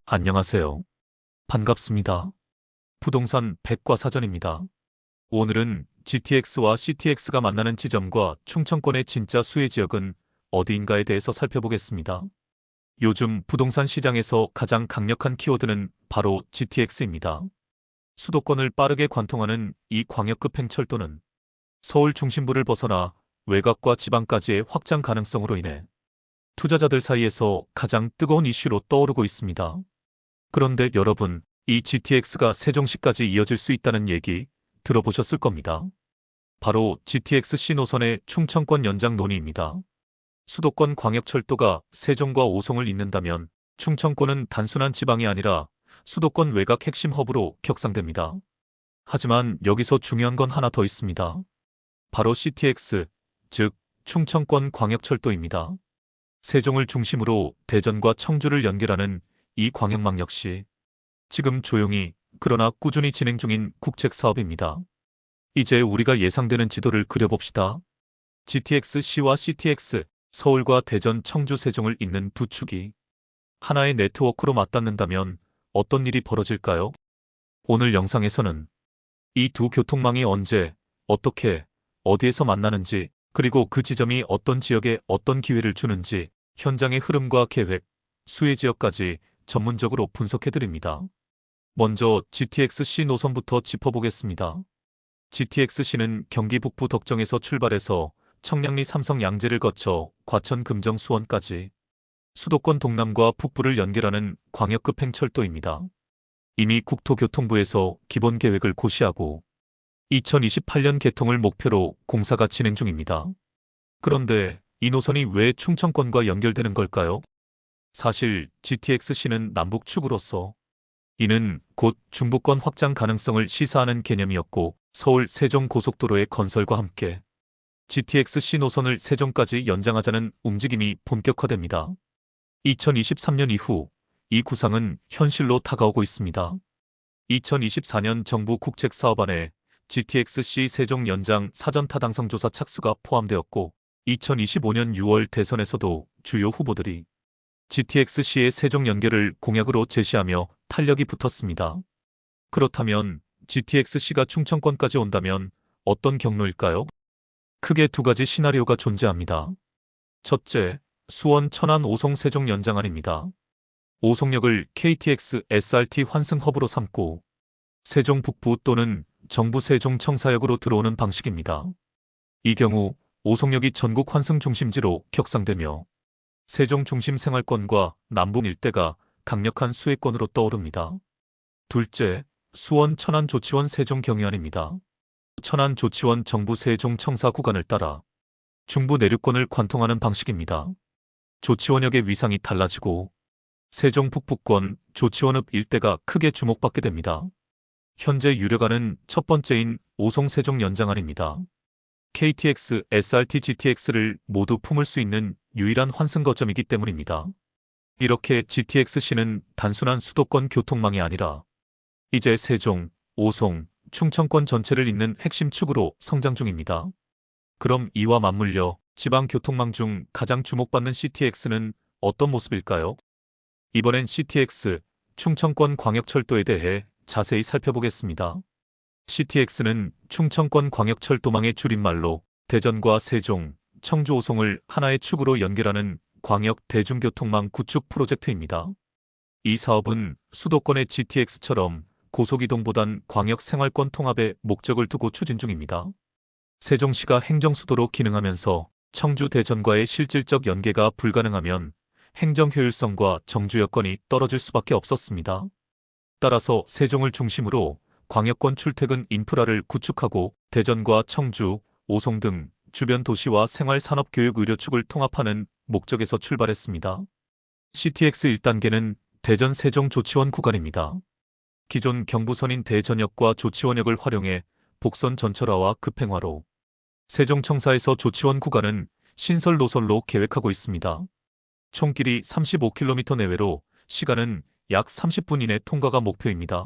안녕하세요. 반갑습니다. 부동산 백과사전입니다. 오늘은 GTX와 CTX가 만나는 지점과 충청권의 진짜 수혜 지역은 어디인가에 대해서 살펴보겠습니다. 요즘 부동산 시장에서 가장 강력한 키워드는 바로 GTX입니다. 수도권을 빠르게 관통하는 이 광역급 행철도는 서울 중심부를 벗어나 외곽과 지방까지의 확장 가능성으로 인해 투자자들 사이에서 가장 뜨거운 이슈로 떠오르고 있습니다. 그런데 여러분, 이 GTX가 세종시까지 이어질 수 있다는 얘기 들어보셨을 겁니다. 바로 GTX-C 노선의 충청권 연장 논의입니다. 수도권 광역철도가 세종과 오송을 잇는다면 충청권은 단순한 지방이 아니라 수도권 외곽 핵심 허브로 격상됩니다. 하지만 여기서 중요한 건 하나 더 있습니다. 바로 CTX, 즉 충청권 광역철도입니다. 세종을 중심으로 대전과 청주를 연결하는 이 광역망 역시 지금 조용히 그러나 꾸준히 진행 중인 국책 사업입니다. 이제 우리가 예상되는 지도를 그려봅시다. GTX-C와 CTX, 서울과 대전, 청주, 세종을 잇는 두 축이 하나의 네트워크로 맞닿는다면 어떤 일이 벌어질까요? 오늘 영상에서는 이 두 교통망이 언제, 어떻게, 어디에서 만나는지, 그리고 그 지점이 어떤 지역에 어떤 기회를 주는지, 현장의 흐름과 계획, 수혜 지역까지 전문적으로 분석해드립니다. 먼저 GTX-C 노선부터 짚어보겠습니다. GTX-C는 경기 북부 덕정에서 출발해서 청량리 삼성 양재를 거쳐 과천 금정 수원까지 수도권 동남과 북부를 연결하는 광역급 행철도입니다. 이미 국토교통부에서 기본 계획을 고시하고 2028년 개통을 목표로 공사가 진행 중입니다. 그런데 이 노선이 왜 충청권과 연결되는 걸까요? 사실 GTX-C는 남북축으로서 이는 곧 중부권 확장 가능성을 시사하는 개념이었고 서울 세종 고속도로의 건설과 함께 GTX-C 노선을 세종까지 연장하자는 움직임이 본격화됩니다. 2023년 이후 이 구상은 현실로 다가오고 있습니다. 2024년 정부 국책사업안에 GTX-C 세종 연장 사전 타당성 조사 착수가 포함되었고 2025년 6월 대선에서도 주요 후보들이 GTX-C의 세종 연결을 공약으로 제시하며 탄력이 붙었습니다. 그렇다면 GTX-C가 충청권까지 온다면 어떤 경로일까요? 크게 두 가지 시나리오가 존재합니다. 첫째, 수원 천안 오송 세종 연장안입니다. 오송역을 KTX SRT 환승 허브로 삼고 세종 북부 또는 정부 세종 청사역으로 들어오는 방식입니다. 이 경우 오송역이 전국 환승 중심지로 격상되며 세종 중심 생활권과 남북 일대가 강력한 수혜권으로 떠오릅니다. 둘째, 수원 천안 조치원 세종 경유안입니다. 천안 조치원 정부 세종 청사 구간을 따라 중부 내륙권을 관통하는 방식입니다. 조치원역의 위상이 달라지고 세종 북부권 조치원읍 일대가 크게 주목받게 됩니다. 현재 유력안은 첫 번째인 오송 세종 연장안입니다. KTX, SRT, GTX를 모두 품을 수 있는 유일한 환승 거점이기 때문입니다. 이렇게 GTX-C는 단순한 수도권 교통망이 아니라 이제 세종, 오송, 충청권 전체를 잇는 핵심 축으로 성장 중입니다. 그럼 이와 맞물려 지방 교통망 중 가장 주목받는 CTX는 어떤 모습일까요? 이번엔 CTX, 충청권 광역철도에 대해 자세히 살펴보겠습니다. CTX는 충청권 광역철도망의 줄임말로 대전과 세종, 청주 오송을 하나의 축으로 연결하는 광역 대중교통망 구축 프로젝트입니다. 이 사업은 수도권의 GTX처럼 고속이동보단 광역 생활권 통합에 목적을 두고 추진 중입니다. 세종시가 행정수도로 기능하면서 청주 대전과의 실질적 연계가 불가능하면 행정 효율성과 정주 여건이 떨어질 수밖에 없었습니다. 따라서 세종을 중심으로 광역권 출퇴근 인프라를 구축하고 대전과 청주, 오송 등 주변 도시와 생활 산업 교육 의료축을 통합하는 목적에서 출발했습니다. CTX 1단계는 대전 세종 조치원 구간입니다. 기존 경부선인 대전역과 조치원역을 활용해 복선 전철화와 급행화로 세종 청사에서 조치원 구간은 신설 노선로 계획하고 있습니다. 총 길이 35km 내외로 시간은 약 30분 이내 통과가 목표입니다.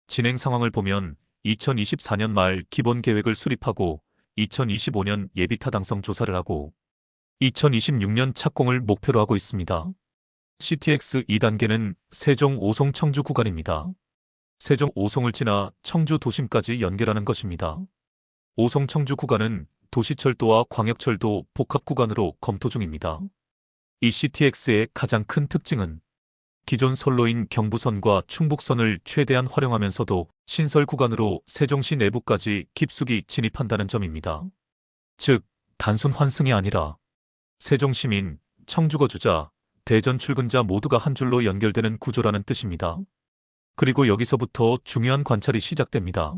진행 상황을 보면 2024년 말 기본 계획을 수립하고 2025년 예비 타당성 조사를 하고 2026년 착공을 목표로 하고 있습니다. CTX 2단계는 세종 오송 청주 구간입니다. 세종 오송을 지나 청주 도심까지 연결하는 것입니다. 오송 청주 구간은 도시철도와 광역철도 복합 구간으로 검토 중입니다. 이 CTX의 가장 큰 특징은 기존 선로인 경부선과 충북선을 최대한 활용하면서도 신설 구간으로 세종시 내부까지 깊숙이 진입한다는 점입니다. 즉, 단순 환승이 아니라 세종시민, 청주 거주자, 대전 출근자 모두가 한 줄로 연결되는 구조라는 뜻입니다. 그리고 여기서부터 중요한 관찰이 시작됩니다.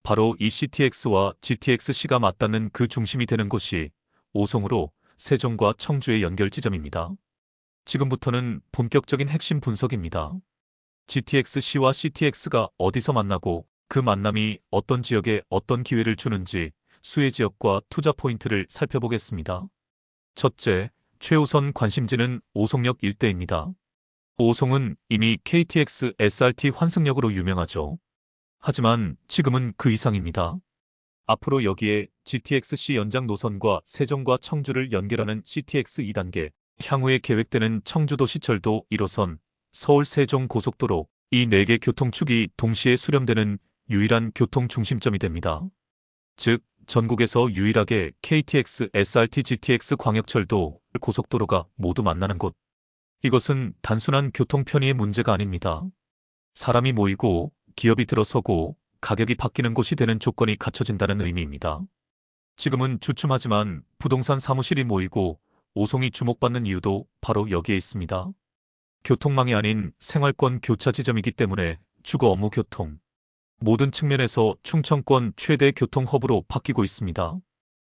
바로 이 CTX와 GTX-C가 맞닿는 그 중심이 되는 곳이 오송으로 세종과 청주의 연결 지점입니다. 지금부터는 본격적인 핵심 분석입니다. GTX-C와 CTX가 어디서 만나고 그 만남이 어떤 지역에 어떤 기회를 주는지 수혜 지역과 투자 포인트를 살펴보겠습니다. 첫째, 최우선 관심지는 오송역 일대입니다. 오송은 이미 KTX SRT 환승역으로 유명하죠. 하지만 지금은 그 이상입니다. 앞으로 여기에 GTX-C 연장 노선과 세종과 청주를 연결하는 CTX 2단계, 향후에 계획되는 청주도시철도 1호선, 서울 세종 고속도로, 이 4개 교통축이 동시에 수렴되는 유일한 교통 중심점이 됩니다. 즉, 전국에서 유일하게 KTX, SRT, GTX 광역철도, 고속도로가 모두 만나는 곳. 이것은 단순한 교통 편의의 문제가 아닙니다. 사람이 모이고 기업이 들어서고 가격이 바뀌는 곳이 되는 조건이 갖춰진다는 의미입니다. 지금은 주춤하지만 부동산 사무실이 모이고 오송이 주목받는 이유도 바로 여기에 있습니다. 교통망이 아닌 생활권 교차 지점이기 때문에 주거 업무 교통, 모든 측면에서 충청권 최대 교통 허브로 바뀌고 있습니다.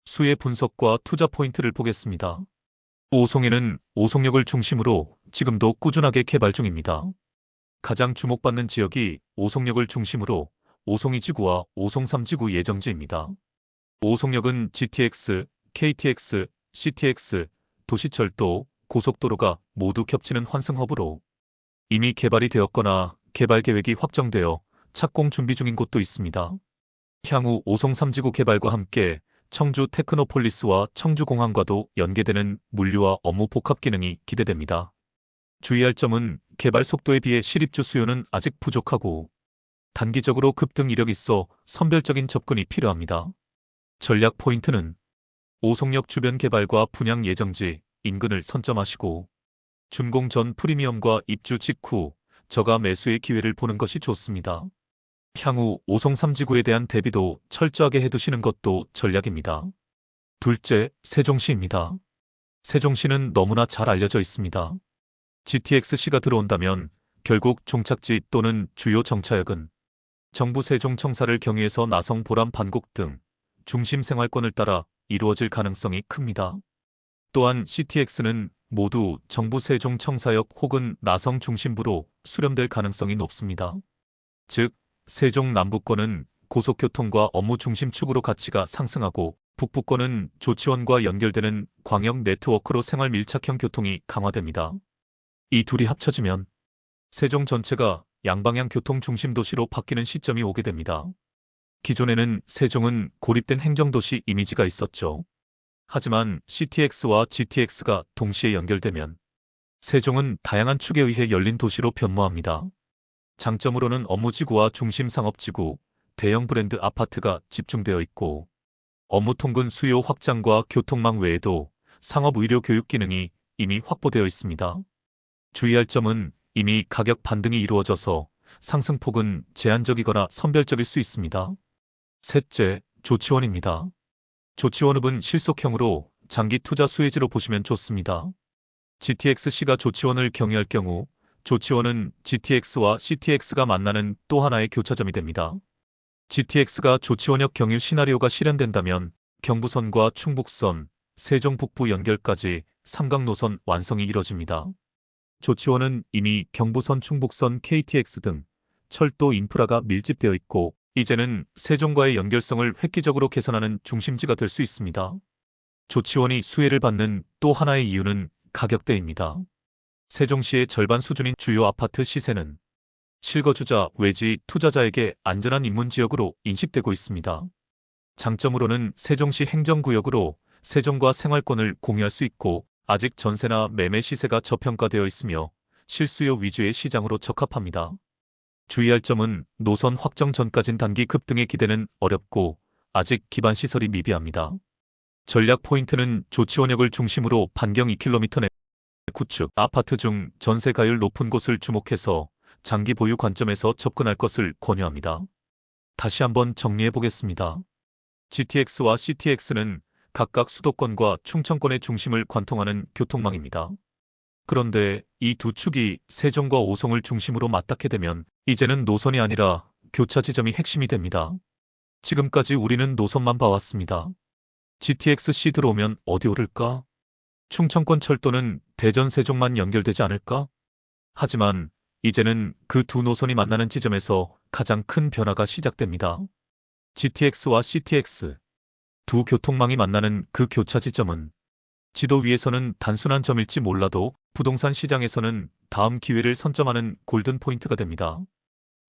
수혜 분석과 투자 포인트를 보겠습니다. 오송에는 오송역을 중심으로 지금도 꾸준하게 개발 중입니다. 가장 주목받는 지역이 오송역을 중심으로 오송 2지구와 오송 3지구 예정지입니다. 오송역은 GTX, KTX, CTX, 도시철도, 고속도로가 모두 겹치는 환승허브로 이미 개발이 되었거나 개발 계획이 확정되어 착공 준비 중인 곳도 있습니다. 향후 오송 3지구 개발과 함께 청주 테크노폴리스와 청주공항과도 연계되는 물류와 업무 복합 기능이 기대됩니다. 주의할 점은 개발 속도에 비해 실입주 수요는 아직 부족하고 단기적으로 급등 이력이 있어 선별적인 접근이 필요합니다. 전략 포인트는 오송역 주변 개발과 분양 예정지, 인근을 선점하시고 준공 전 프리미엄과 입주 직후 저가 매수의 기회를 보는 것이 좋습니다. 향후 오송 3지구에 대한 대비도 철저하게 해두시는 것도 전략입니다. 둘째, 세종시입니다. 세종시는 너무나 잘 알려져 있습니다. GTX-C가 들어온다면 결국 종착지 또는 주요 정차역은 정부 세종청사를 경유해서 나성 보람 반곡 등 중심 생활권을 따라 이루어질 가능성이 큽니다. 또한 CTX는 모두 정부 세종청사역 혹은 나성 중심부로 수렴될 가능성이 높습니다. 즉, 세종 남부권은 고속교통과 업무 중심축으로 가치가 상승하고 북부권은 조치원과 연결되는 광역 네트워크로 생활 밀착형 교통이 강화됩니다. 이 둘이 합쳐지면 세종 전체가 양방향 교통 중심 도시로 바뀌는 시점이 오게 됩니다. 기존에는 세종은 고립된 행정도시 이미지가 있었죠. 하지만 CTX와 GTX가 동시에 연결되면 세종은 다양한 축에 의해 열린 도시로 변모합니다. 장점으로는 업무지구와 중심상업지구, 대형 브랜드 아파트가 집중되어 있고 업무 통근 수요 확장과 교통망 외에도 상업 의료 교육 기능이 이미 확보되어 있습니다. 주의할 점은 이미 가격 반등이 이루어져서 상승폭은 제한적이거나 선별적일 수 있습니다. 셋째, 조치원입니다. 조치원읍은 실속형으로 장기 투자 수혜지로 보시면 좋습니다. GTX-C가 조치원을 경유할 경우 조치원은 GTX와 CTX가 만나는 또 하나의 교차점이 됩니다. GTX가 조치원역 경유 시나리오가 실현된다면 경부선과 충북선, 세종 북부 연결까지 삼각노선 완성이 이뤄집니다. 조치원은 이미 경부선, 충북선, KTX 등 철도 인프라가 밀집되어 있고 이제는 세종과의 연결성을 획기적으로 개선하는 중심지가 될 수 있습니다. 조치원이 수혜를 받는 또 하나의 이유는 가격대입니다. 세종시의 절반 수준인 주요 아파트 시세는 실거주자, 외지, 투자자에게 안전한 입문지역으로 인식되고 있습니다. 장점으로는 세종시 행정구역으로 세종과 생활권을 공유할 수 있고 아직 전세나 매매 시세가 저평가되어 있으며 실수요 위주의 시장으로 적합합니다. 주의할 점은 노선 확정 전까진 단기 급등의 기대는 어렵고 아직 기반 시설이 미비합니다. 전략 포인트는 조치원역을 중심으로 반경 2km 내 구축, 아파트 중 전세가율 높은 곳을 주목해서 장기 보유 관점에서 접근할 것을 권유합니다. 다시 한번 정리해 보겠습니다. GTX와 CTX는 각각 수도권과 충청권의 중심을 관통하는 교통망입니다. 그런데 이 두 축이 세종과 오송을 중심으로 맞닿게 되면 이제는 노선이 아니라 교차 지점이 핵심이 됩니다. 지금까지 우리는 노선만 봐왔습니다. GTX-C 들어오면 어디 오를까? 충청권 철도는 대전 세종만 연결되지 않을까? 하지만 이제는 그 두 노선이 만나는 지점에서 가장 큰 변화가 시작됩니다. GTX와 CTX, 두 교통망이 만나는 그 교차 지점은 지도 위에서는 단순한 점일지 몰라도 부동산 시장에서는 다음 기회를 선점하는 골든 포인트가 됩니다.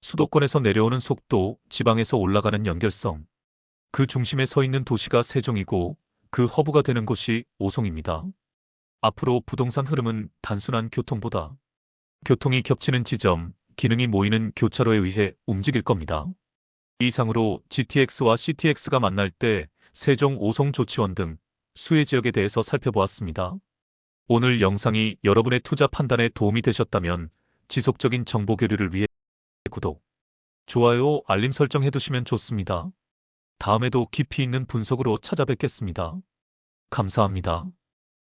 수도권에서 내려오는 속도, 지방에서 올라가는 연결성, 그 중심에 서 있는 도시가 세종이고 그 허브가 되는 곳이 오송입니다. 앞으로 부동산 흐름은 단순한 교통보다 교통이 겹치는 지점, 기능이 모이는 교차로에 의해 움직일 겁니다. 이상으로 GTX와 CTX가 만날 때 세종, 오송, 조치원 등 수혜 지역에 대해서 살펴보았습니다. 오늘 영상이 여러분의 투자 판단에 도움이 되셨다면 지속적인 정보 교류를 위해 구독, 좋아요, 알림 설정 해두시면 좋습니다. 다음에도 깊이 있는 분석으로 찾아뵙겠습니다. 감사합니다.